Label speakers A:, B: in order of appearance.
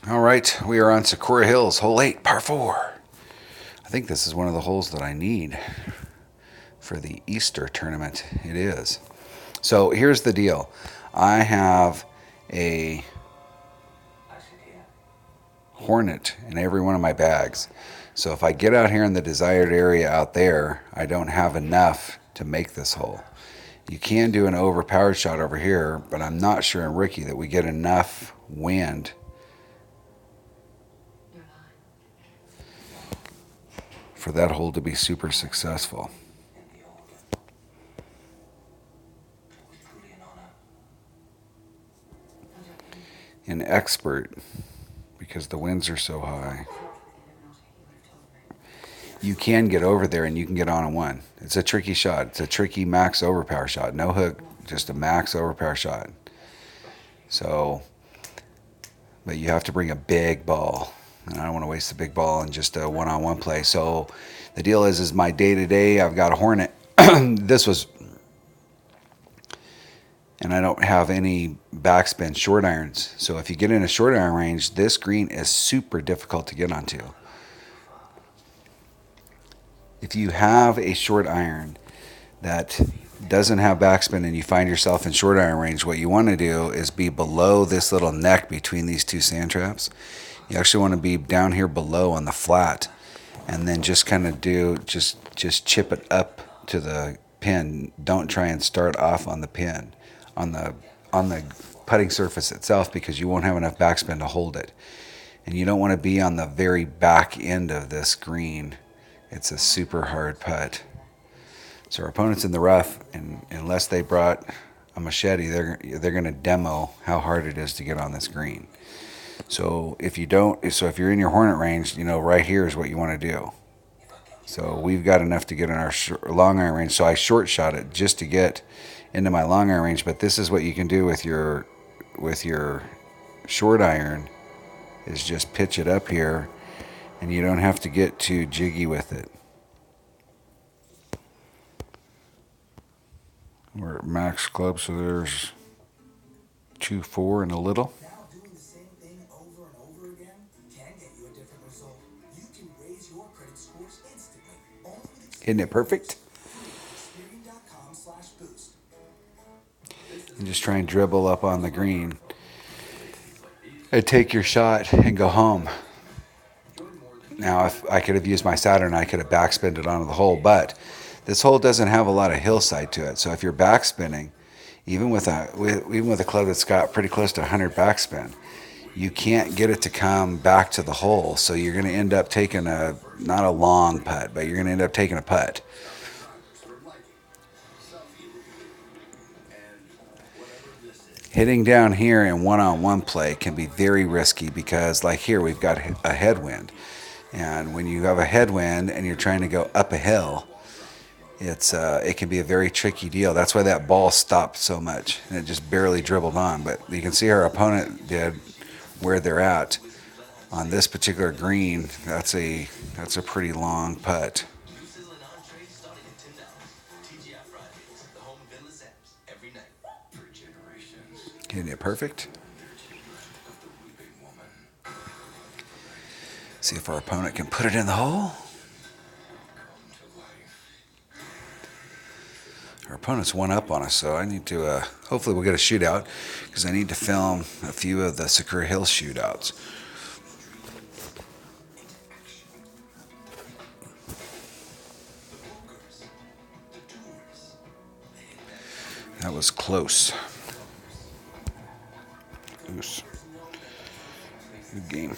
A: All right, we are on Sakura Hills, hole 8, par 4. I think this is one of the holes that I need for the Easter tournament. It is. So here's the deal. I have a Hornet in every one of my bags. So if I get out here in the desired area out there, I don't have enough to make this hole. You can do an overpowered shot over here, but I'm not sure in Ricky that we get enough wind for that hole to be super successful. In expert, because the winds are so high, you can get over there and you can get on a one. It's a tricky shot. It's a tricky max overpower shot. No hook, just a max overpower shot. So, but you have to bring a big ball. And I don't want to waste a big ball in just a one-on-one play. So the deal is my day-to-day, I've got a Hornet. This was, and I don't have any backspin short irons. So if you get in a short iron range, this green is super difficult to get onto. If you have a short iron that doesn't have backspin and you find yourself in short iron range, what you want to do is be below this little neck between these two sand traps. You actually want to be down here below on the flat, and then just kind of do just chip it up to the pin. Don't try and start off on the pin on the putting surface itself, because you won't have enough backspin to hold it. And you don't want to be on the very back end of this green. It's a super hard putt. So our opponent's in the rough, and unless they brought a machete, they're going to demo how hard it is to get on this green. So if you're in your Hornet range, right here is what you want to do. So we've got enough to get in our long iron range. So I short shot it just to get into my long iron range. But this is what you can do with your short iron, is just pitch it up here, and you don't have to get too jiggy with it. We're at max club, so there's 2-4 and a little. Isn't it perfect? And just try and dribble up on the green and take your shot and go home. Now, if I could have used my Saturn, I could have backspinned it onto the hole, but this hole doesn't have a lot of hillside to it. So if you're backspinning, even with a club that's got pretty close to 100 backspin, you can't get it to come back to the hole. So you're going to end up taking not a long putt, but you're going to end up taking a putt. Hitting down here in one-on-one play can be very risky, because like here we've got a headwind. And when you have a headwind and you're trying to go up a hill, it can be a very tricky deal. That's why that ball stopped so much, and it just barely dribbled on. But you can see our opponent did where they're at on this particular green. That's a pretty long putt. Isn't it perfect? See if our opponent can put it in the hole. Our opponent's one up on us, so I need to, hopefully we'll get a shootout, because I need to film a few of the Sakura Hills shootouts. That was close. Good game.